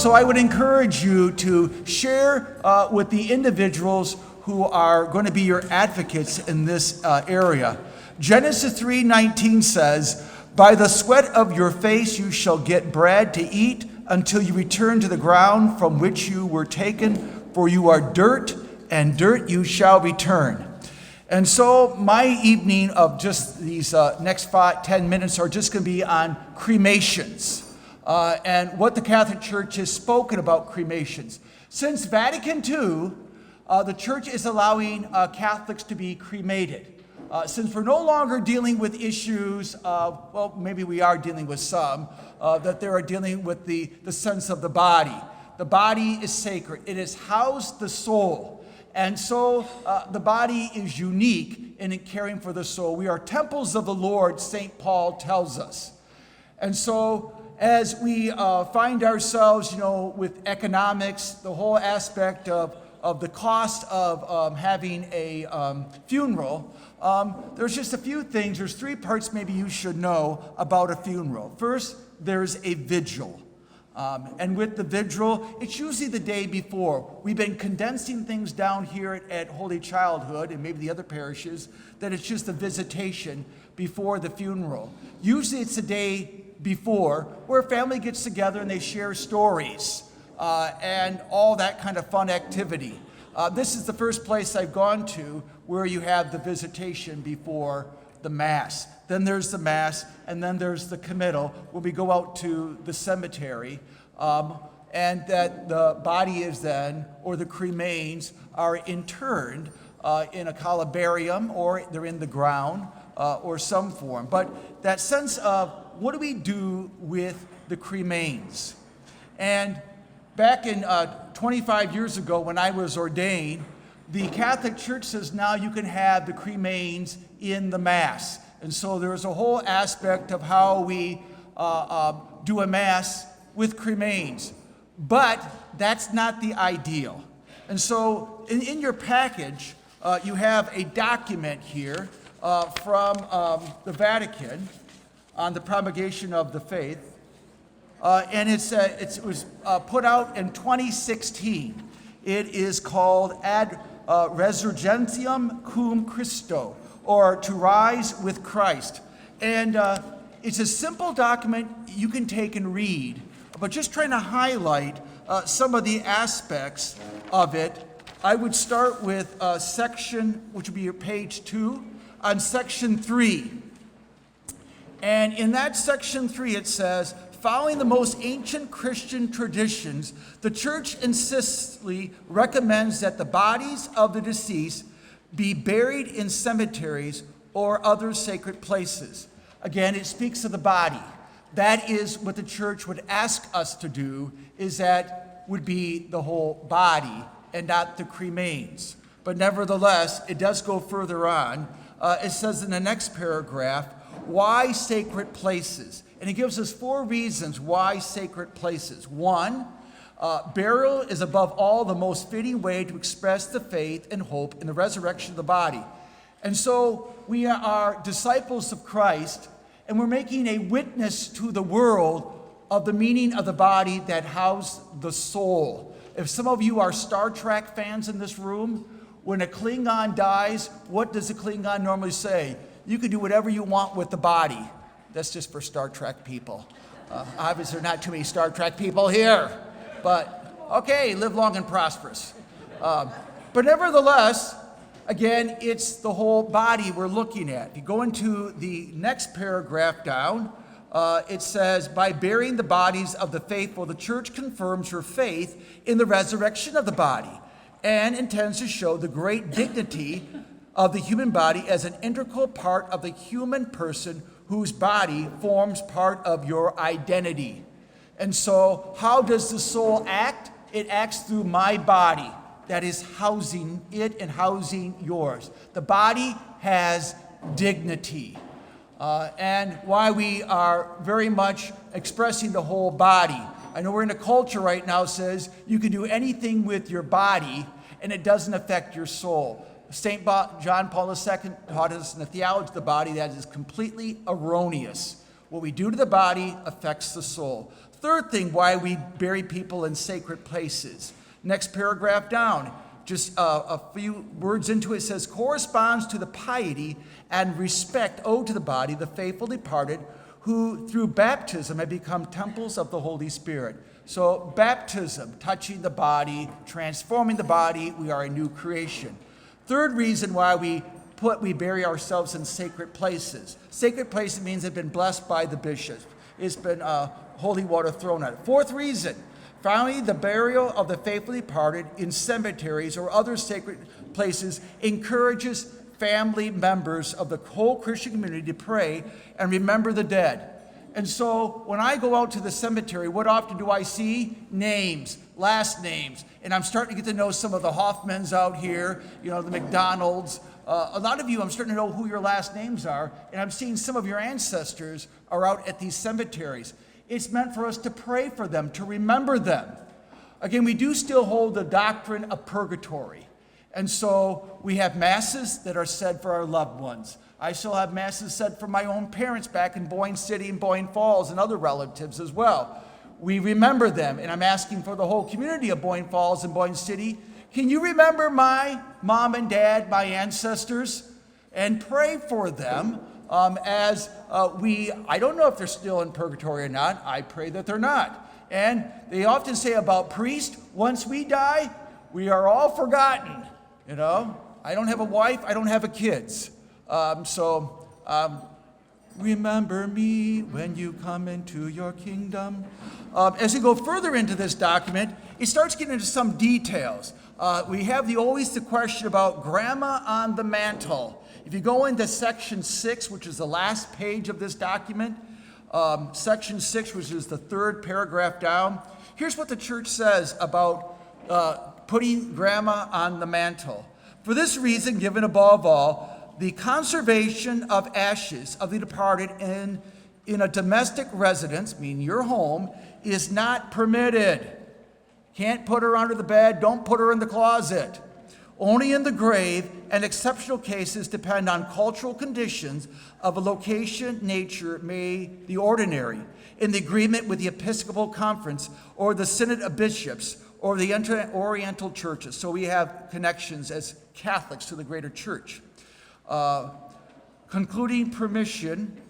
so I would encourage you to share with the individuals who are going to be your advocates in this area. Genesis 3:19 says, "By the sweat of your face you shall get bread to eat until you return to the ground from which you were taken, for you are dirt, and dirt you shall return." And so my evening of just these next 10 minutes are just going to be on cremations and what the Catholic Church has spoken about cremations. Since Vatican II, the Church is allowing Catholics to be cremated. Since we're no longer dealing with issues of, well, maybe we are dealing with some, that they are dealing with the sense of the body. The body is sacred. It has housed the soul. And so the body is unique in caring for the soul. We are temples of the Lord, St. Paul tells us. And so as we find ourselves, with economics, the whole aspect of the cost of having a funeral, there's just a few things. There's 3 parts maybe you should know about a funeral. First, there's a vigil. And with the vigil, it's usually the day before. We've been condensing things down here at Holy Childhood and maybe the other parishes, that it's just a visitation before the funeral. Usually it's the day before where a family gets together and they share stories and all that kind of fun activity. This is the first place I've gone to where you have the visitation before the Mass. Then there's the Mass, and then there's the committal, where we go out to the cemetery, and that the body is then, or the cremains, are interned in a columbarium, or they're in the ground, or some form. But that sense of, what do we do with the cremains? And back in 25 years ago when I was ordained, the Catholic Church says now you can have the cremains in the Mass. And so there's a whole aspect of how we do a Mass with cremains. But that's not the ideal. And so in your package, you have a document here from the Vatican on the promulgation of the faith. And it was put out in 2016. It is called Ad Resurgentiam cum Christo, or To Rise with Christ. And it's a simple document you can take and read, but just trying to highlight some of the aspects of it. I would start with section, which would be your page 2, on section 3. And in that section 3 it says, following the most ancient Christian traditions, the Church insistently recommends that the bodies of the deceased be buried in cemeteries or other sacred places. Again, it speaks of the body. That is what the Church would ask us to do, is that would be the whole body and not the cremains. But nevertheless, it does go further on. It says in the next paragraph, why sacred places? And it gives us 4 reasons why sacred places. 1, burial is above all the most fitting way to express the faith and hope in the resurrection of the body. And so we are disciples of Christ, and we're making a witness to the world of the meaning of the body that housed the soul. If some of you are Star Trek fans in this room, when a Klingon dies, what does a Klingon normally say? You can do whatever you want with the body. That's just for Star Trek people. Obviously, there are not too many Star Trek people here. But, okay, live long and prosperous. But nevertheless, again, it's the whole body we're looking at. If you go into the next paragraph down, it says, by burying the bodies of the faithful, the Church confirms her faith in the resurrection of the body and intends to show the great dignity of the human body as an integral part of the human person whose body forms part of your identity. And so how does the soul act? It acts through my body that is housing it and housing yours. The body has dignity. And why we are very much expressing the whole body. I know we're in a culture right now that says you can do anything with your body and it doesn't affect your soul. St. John Paul II taught us in the theology of the body that is completely erroneous. What we do to the body affects the soul. Third thing, why we bury people in sacred places. Next paragraph down, just a few words into it, says, corresponds to the piety and respect owed to the body, the faithful departed, who through baptism have become temples of the Holy Spirit. So baptism, touching the body, transforming the body, we are a new creation. Third reason why we bury ourselves in sacred places. Sacred places means they've been blessed by the bishop. It's been holy water thrown on it. Fourth reason, finally, the burial of the faithful departed in cemeteries or other sacred places encourages family members of the whole Christian community to pray and remember the dead. And so when I go out to the cemetery, what often do I see? Names, last names. And I'm starting to get to know some of the Hoffmans out here, the McDonalds. A lot of you, I'm starting to know who your last names are, and I'm seeing some of your ancestors are out at these cemeteries. It's meant for us to pray for them, to remember them. Again, we do still hold the doctrine of purgatory. And so we have masses that are said for our loved ones. I still have masses said for my own parents back in Boyne City and Boyne Falls and other relatives as well. We remember them, and I'm asking for the whole community of Boyne Falls and Boyne City. Can you remember my mom and dad, my ancestors, and pray for them I don't know if they're still in purgatory or not. I pray that they're not. And they often say about priests, once we die, we are all forgotten. I don't have a wife, I don't have a kids. Remember me when you come into your kingdom. As you go further into this document, it starts getting into some details. We have always the question about grandma on the mantle. If you go into section 6, which is the last page of this document, section 6, which is the third paragraph down, here's what the church says about putting grandma on the mantle. For this reason, given above all, the conservation of ashes of the departed in a domestic residence, meaning your home, is not permitted. Can't put her under the bed, don't put her in the closet. Only in the grave, and exceptional cases depend on cultural conditions of a location, nature, may the ordinary, in the agreement with the Episcopal Conference or the Synod of Bishops or the Oriental churches. So we have connections as Catholics to the greater church. Concluding permission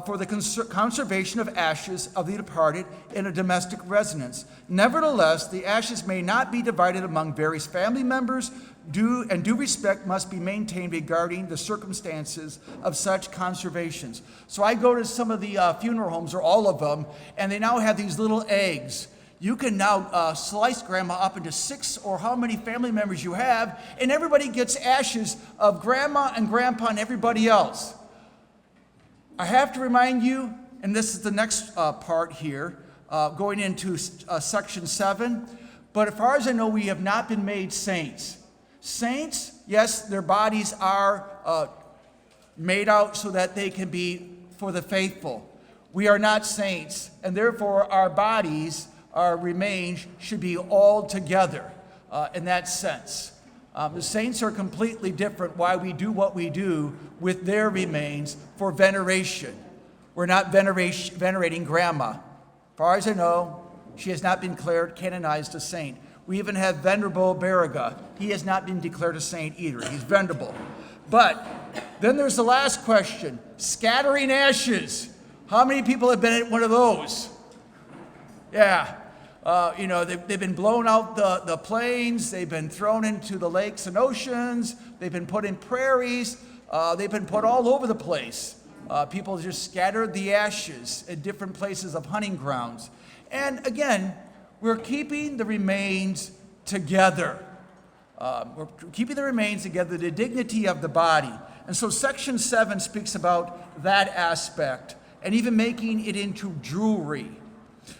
for the conservation of ashes of the departed in a domestic residence. Nevertheless, the ashes may not be divided among various family members. Due respect must be maintained regarding the circumstances of such conservations. So I go to some of the funeral homes, or all of them, and they now have these little eggs. You can now slice grandma up into 6 or how many family members you have, and everybody gets ashes of grandma and grandpa and everybody else. I have to remind you, and this is the next part here, going into section 7, but as far as I know, we have not been made saints. Saints, yes, their bodies are made out so that they can be for the faithful. We are not saints, and therefore our bodies, our remains, should be all together in that sense. The saints are completely different why we do what we do with their remains for veneration. We're not venerating grandma. As far as I know, she has not been declared canonized a saint. We even have Venerable Barriga. He has not been declared a saint either. He's venerable. But then there's the last question, scattering ashes. How many people have been at one of those? Yeah. They've been blown out the plains, they've been thrown into the lakes and oceans, they've been put in prairies, they've been put all over the place. People just scattered the ashes at different places of hunting grounds. And again, we're keeping the remains together. The dignity of the body. And so section 7 speaks about that aspect, and even making it into jewelry.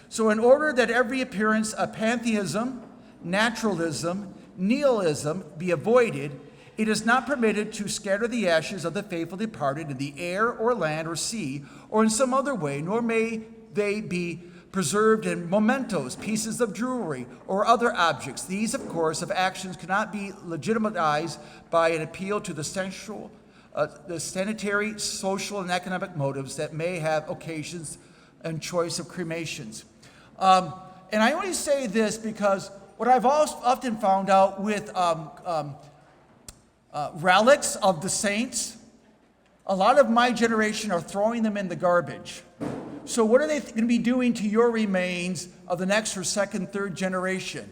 So in order that every appearance of pantheism, naturalism, nihilism be avoided, it is not permitted to scatter the ashes of the faithful departed in the air or land or sea or in some other way, nor may they be preserved in mementos, pieces of jewelry, or other objects. These, of course, of actions cannot be legitimized by an appeal to the sensual the sanitary, social, and economic motives that may have occasions and choice of cremations. And I only say this because what I've often found out with relics of the saints, a lot of my generation are throwing them in the garbage. So what are they going to be doing to your remains of the next or second, third generation?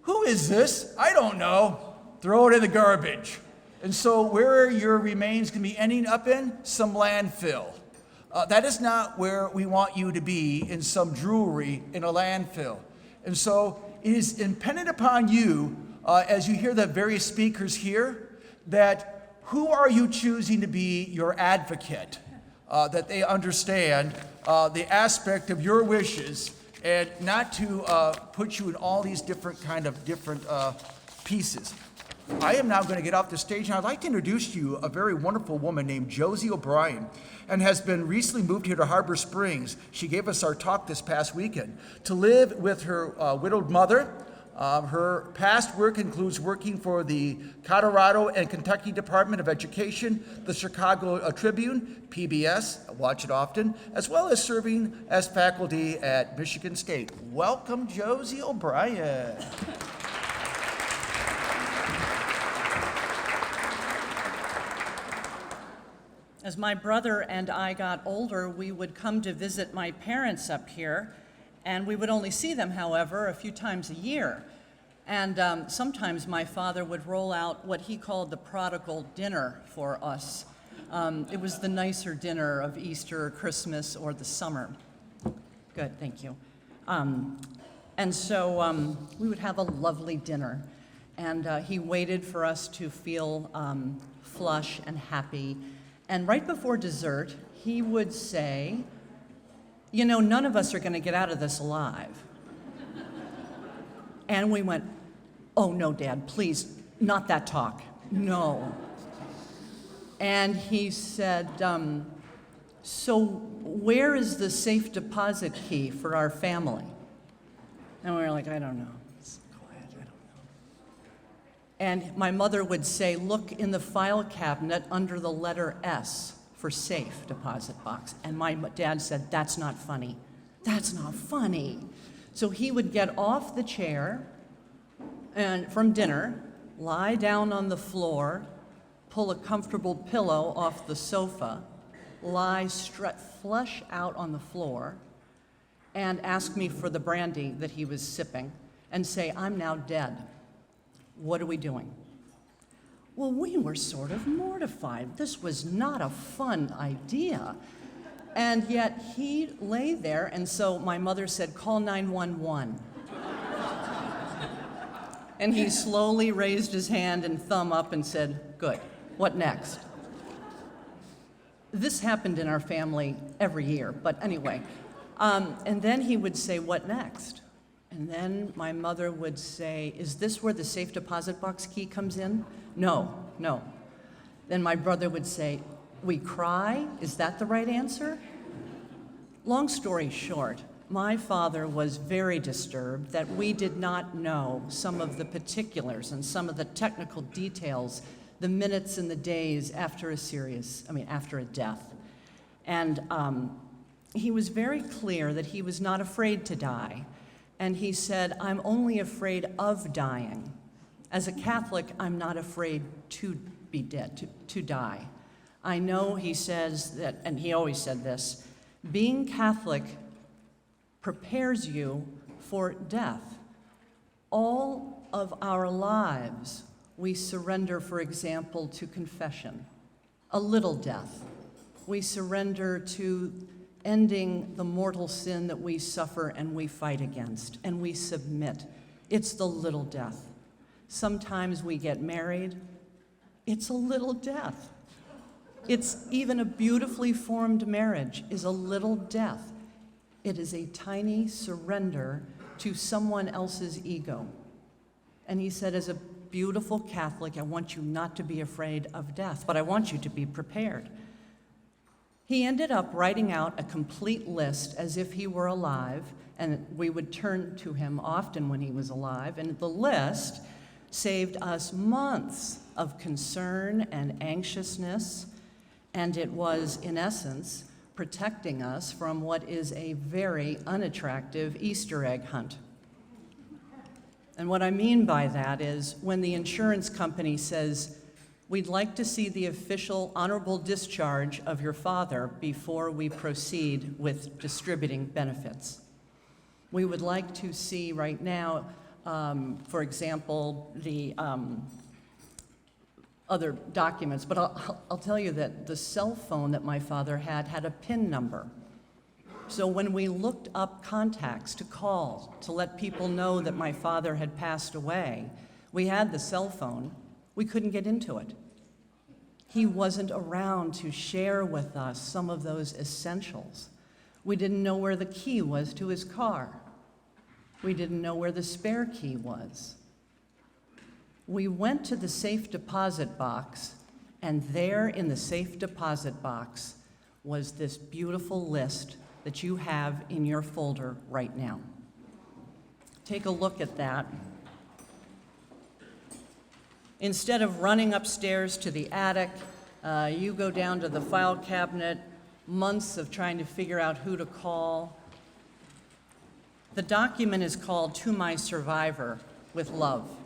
Who is this? I don't know. Throw it in the garbage. And so where are your remains going to be ending up in? Some landfill. That is not where we want you to be, in some jewelry in a landfill. And so it is impendent upon you, as you hear the various speakers here, that who are you choosing to be your advocate? That they understand the aspect of your wishes and not to put you in all these different pieces. I am now going to get off the stage, and I'd like to introduce to you a very wonderful woman named Josie O'Brien, and has been recently moved here to Harbor Springs. She gave us our talk this past weekend to live with her widowed mother. Her past work includes working for the Colorado and Kentucky Department of Education, the Chicago Tribune, PBS, I watch it often, as well as serving as faculty at Michigan State. Welcome, Josie O'Brien. As my brother and I got older, we would come to visit my parents up here, and we would only see them, however, a few times a year. And sometimes my father would roll out what he called the prodigal dinner for us. It was the nicer dinner of Easter or Christmas or the summer. Good, thank you. And so we would have a lovely dinner, and he waited for us to feel flush and happy. And right before dessert, he would say, you know, none of us are going to get out of this alive. And we went, oh, no, Dad, please, not that talk. No. And he said, so where is the safe deposit key for our family? And we were like, I don't know. It's quiet, I don't know. And my mother would say, look in the file cabinet under the letter S for safe deposit box. And my dad said, that's not funny. That's not funny. So he would get off the chair and from dinner, lie down on the floor, pull a comfortable pillow off the sofa, lie flush out on the floor, and ask me for the brandy that he was sipping and say, I'm now dead. What are we doing? Well, we were sort of mortified. This was not a fun idea. And yet he lay there, and so my mother said, call 911. And he slowly raised his hand and thumb up and said, good, what next? This happened in our family every year, but anyway. And then he would say, what next? And then my mother would say, is this where the safe deposit box key comes in? No. Then my brother would say, we cry? Is that the right answer? Long story short, my father was very disturbed that we did not know some of the particulars and some of the technical details, the minutes and the days after a death. And he was very clear that he was not afraid to die. And he said, I'm only afraid of dying. As a Catholic, I'm not afraid to be dead, to die. I know, he says that, and he always said this, being Catholic prepares you for death. All of our lives, we surrender, for example, to confession, a little death. We surrender to ending the mortal sin that we suffer and we fight against, and we submit. It's the little death. Sometimes we get married. It's a little death. It's even a beautifully formed marriage is a little death. It is a tiny surrender to someone else's ego. And he said, as a beautiful Catholic, I want you not to be afraid of death, but I want you to be prepared. He ended up writing out a complete list as if he were alive, and we would turn to him often when he was alive, and the list saved us months of concern and anxiousness, and it was, in essence, protecting us from what is a very unattractive Easter egg hunt. And what I mean by that is when the insurance company says, "We'd like to see the official honorable discharge of your father before we proceed with distributing benefits." We would like to see right now, for example, the other documents, but I'll tell you that the cell phone that my father had a PIN number. So when we looked up contacts to call to let people know that my father had passed away, we had the cell phone, we couldn't get into it. He wasn't around to share with us some of those essentials. We didn't know where the key was to his car. We didn't know where the spare key was. We went to the safe deposit box, and there in the safe deposit box was this beautiful list that you have in your folder right now. Take a look at that. Instead of running upstairs to the attic, you go down to the file cabinet, months of trying to figure out who to call. The document is called "To My Survivor with Love."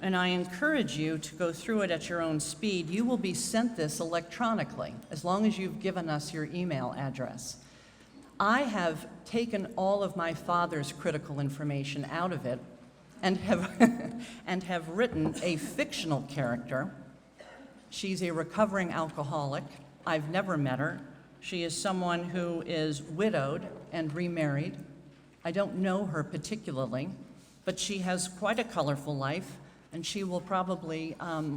And I encourage you to go through it at your own speed. You will be sent this electronically, as long as you've given us your email address. I have taken all of my father's critical information out of it and have written a fictional character. She's a recovering alcoholic. I've never met her. She is someone who is widowed and remarried. I don't know her particularly, but she has quite a colorful life, and she will probably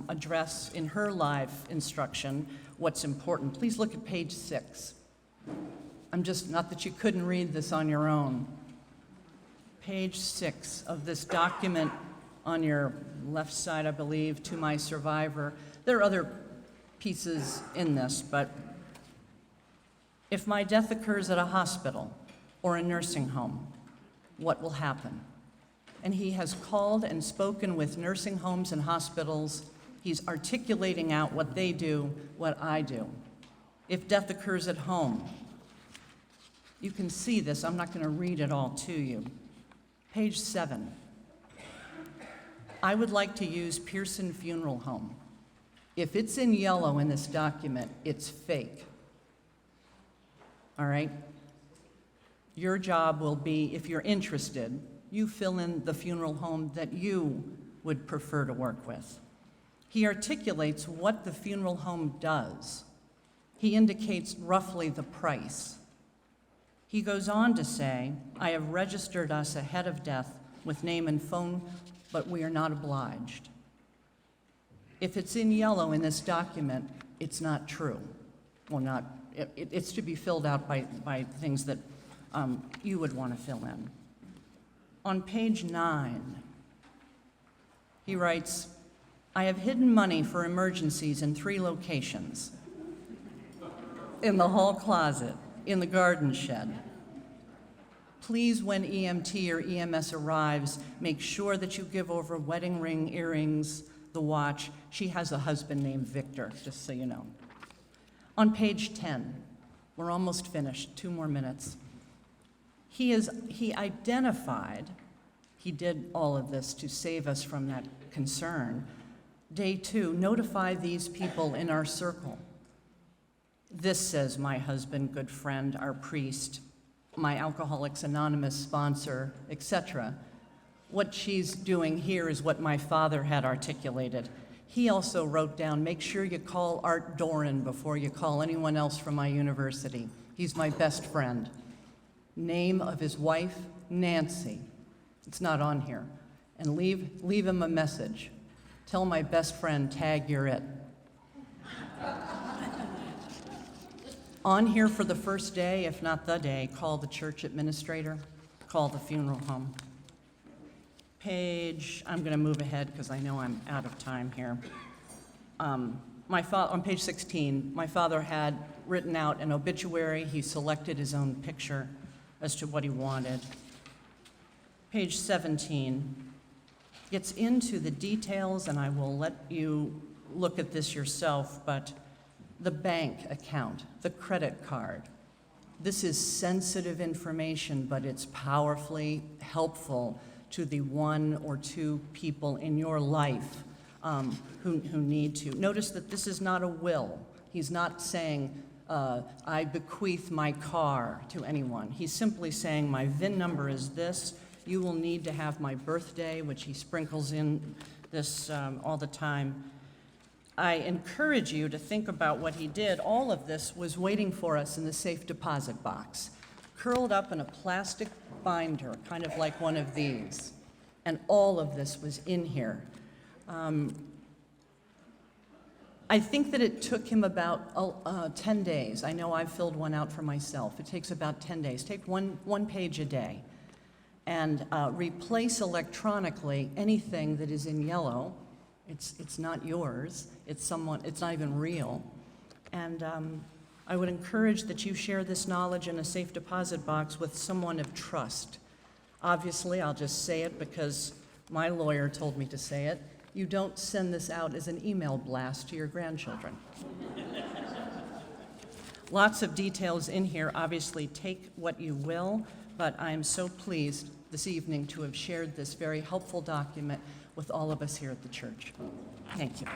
address in her live instruction what's important. Please look at page 6. Not that you couldn't read this on your own. Page 6 of this document on your left side, I believe, "To My Survivor." There are other pieces in this, but if my death occurs at a hospital or a nursing home, what will happen? And he has called and spoken with nursing homes and hospitals. He's articulating out what they do, what I do. If death occurs at home, you can see this. I'm not going to read it all to you. Page 7. I would like to use Pearson Funeral Home. If it's in yellow in this document, it's fake. All right? Your job will be, if you're interested, you fill in the funeral home that you would prefer to work with. He articulates what the funeral home does. He indicates roughly the price. He goes on to say, "I have registered us ahead of death with name and phone, but we are not obliged." If it's in yellow in this document, it's not true. Well, it's to be filled out by things that you would want to fill in. On page 9, he writes, "I have hidden money for emergencies in 3 locations: in the hall closet, in the garden shed. Please, when EMT or EMS arrives, make sure that you give over wedding ring, earrings, the watch." She has a husband named Victor, just so you know. On page 10, we're almost finished, 2 more minutes. He identified, he did all of this to save us from that concern. Day 2, notify these people in our circle. This says my husband, good friend, our priest, my Alcoholics Anonymous sponsor, etc. What she's doing here is what my father had articulated. He also wrote down, make sure you call Art Doran before you call anyone else from my university. He's my best friend. Name of his wife, Nancy. It's not on here. And leave him a message. Tell my best friend, tag you're it. On here for the first day, if not the day, call the church administrator, call the funeral home. I'm going to move ahead because I know I'm out of time here. On page 16, my father had written out an obituary. He selected his own picture as to what he wanted. page 17, gets into the details, and I will let you look at this yourself, but the bank account, the credit card. This is sensitive information, but it's powerfully helpful to the one or two people in your life who need to. Notice that this is not a will. He's not saying, I bequeath my car to anyone. He's simply saying, my VIN number is this. You will need to have my birthday, which he sprinkles in this all the time. I encourage you to think about what he did. All of this was waiting for us in the safe deposit box, curled up in a plastic binder, kind of like one of these. And all of this was in here. I think that it took him about 10 days. I know I've filled one out for myself. It takes about 10 days. Take one page a day and replace electronically anything that is in yellow. It's not yours. It's not even real. And I would encourage that you share this knowledge in a safe deposit box with someone of trust. Obviously, I'll just say it because my lawyer told me to say it. You don't send this out as an email blast to your grandchildren. Lots of details in here. Obviously, take what you will, but I'm so pleased this evening to have shared this very helpful document with all of us here at the church. Thank you.